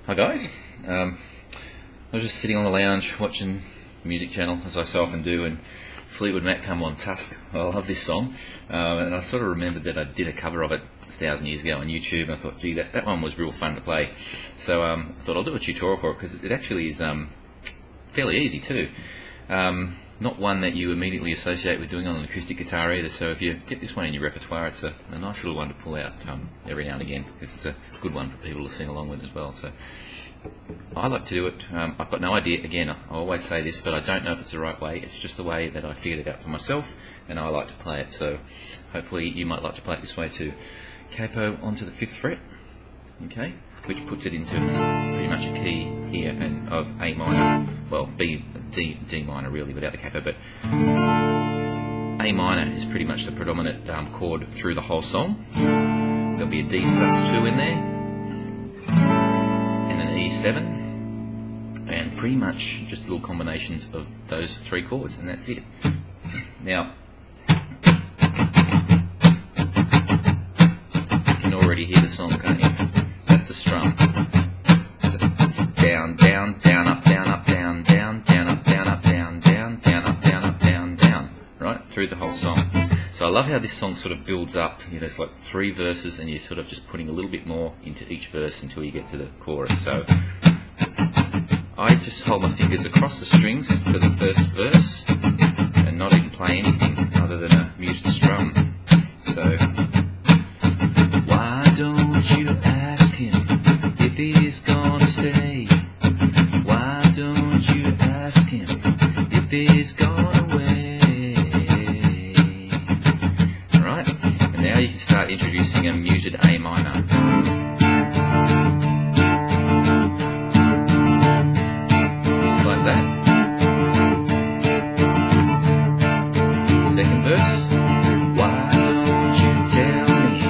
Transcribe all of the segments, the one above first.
Hi guys, I was just sitting on the lounge watching the music channel, as I so often do, and Fleetwood Mac come on, Tusk. I love this song, and I sort of remembered that I did a cover of it 1,000 years ago on YouTube, and I thought, gee, that one was real fun to play. So I thought I'll do a tutorial for it, because it actually is fairly easy too. Not one that you immediately associate with doing on an acoustic guitar either, so if you get this one in your repertoire, it's a nice little one to pull out every now and again, because it's a good one for people to sing along with as well. So I like to do it. I've got no idea, again, I always say this, but I don't know if it's the right way. It's just the way that I figured it out for myself, and I like to play it, so hopefully you might like to play it this way too. Capo onto the 5th fret, okay, which puts it into pretty much a key here and of A minor, well, D minor really without the capo, but A minor is pretty much the predominant chord through the whole song. There'll be a D sus2 in there, and an E7, and pretty much just little combinations of those 3 chords, and that's it. Now, you can already hear the song, can't you? That's the strum. So it's down, down, down, up, down, up, down, down, down, up, down, up, down, down, down, up, down, up, down, down, right through the whole song. So I love how this song sort of builds up. You know, it's like 3 verses, and you're sort of just putting a little bit more into each verse until you get to the chorus. So I just hold my fingers across the strings for the first verse, and not even play anything other than a muted strum. So, why don't you ask him if he's gonna stay? Why don't you ask him if he's gone away? Alright, and now you can start introducing a muted A minor. Just like that. Second verse. Why don't you tell me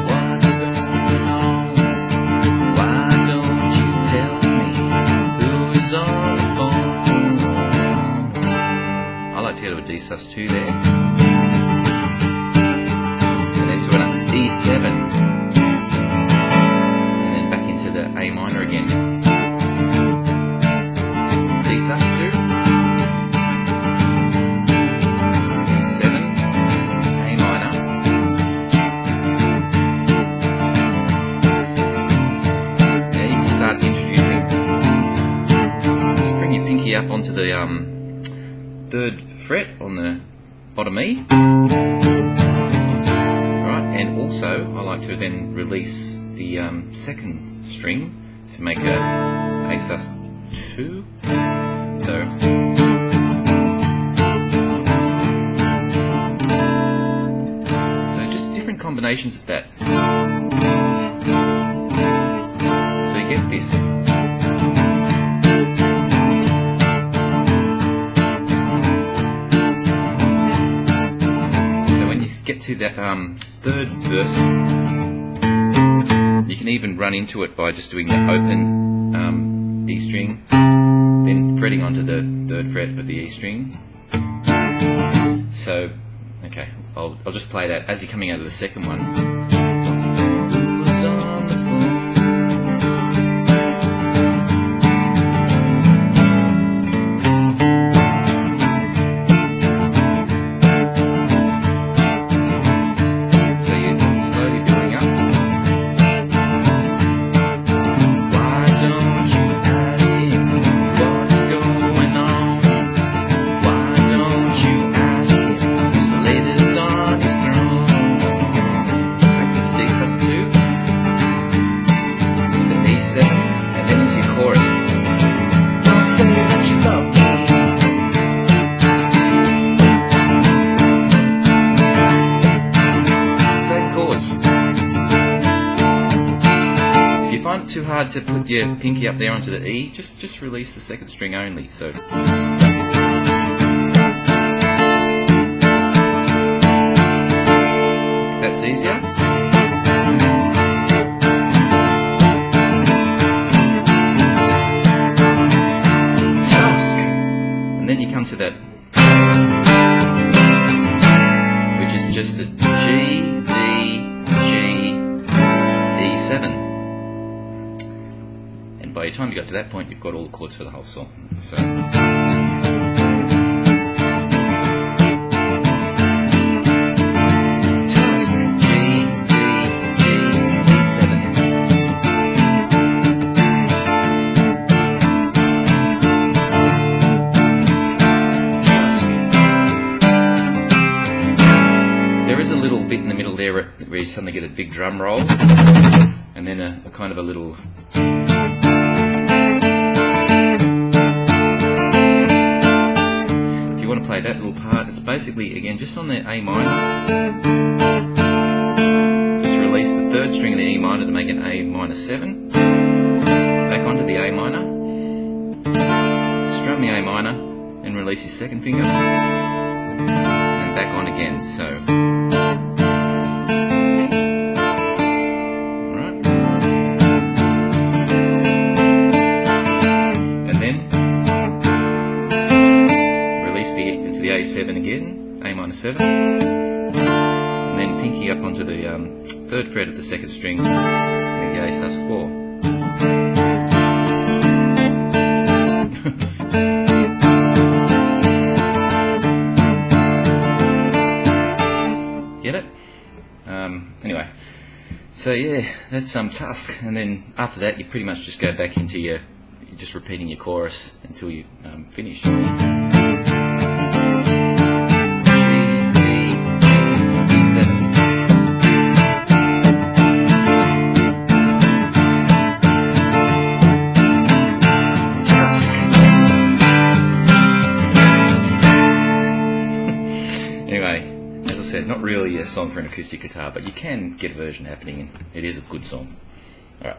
what's going on? Why don't you tell me who's on the phone? I like to go to a D sus2 there, and then to an E7, and then back into the A minor again. D sus2, E7, A minor. Now you can start introducing. Just bring your pinky up onto the 3rd fret on the bottom E. Right, and also I like to then release the 2nd string to make a sus2. So just different combinations of that. So you get this. So when you get to that 3rd verse, you can even run into it by just doing the open E string, then fretting onto the 3rd fret of the E string. So, okay, I'll just play that as you're coming out of the 2nd one. Who's on the phone? So you're slowly building up. Why don't you ask him what's going on? Why don't you ask him who's the latest on his throne? Back to the D sus2, to the E7, and then into your chorus. Don't say that you love me. Same chords. If you find it too hard to put your pinky up there onto the E, just release the 2nd string only. So if that's easier. Tusk. And then you come to that, which is just a G, D, G, E7. And by the time you got to that point, you've got all the chords for the whole song. So. There is a little bit in the middle there where you suddenly get a big drum roll, and then a kind of a little. If you want to play that little part, it's basically again just on the A minor. Just release the third string of the E minor to make an A minor 7. Back onto the A minor. Strum the A minor, and release your second finger. And back on again. So. Into the A7 again, A minor 7, and then pinky up onto the third fret of the second string, and the A sus4. Get it? Anyway, so yeah, that's Tusk, and then after that you pretty much just go back into you're just repeating your chorus until you finish. Anyway, as I said, not really a song for an acoustic guitar, but you can get a version happening, and it is a good song. Alright.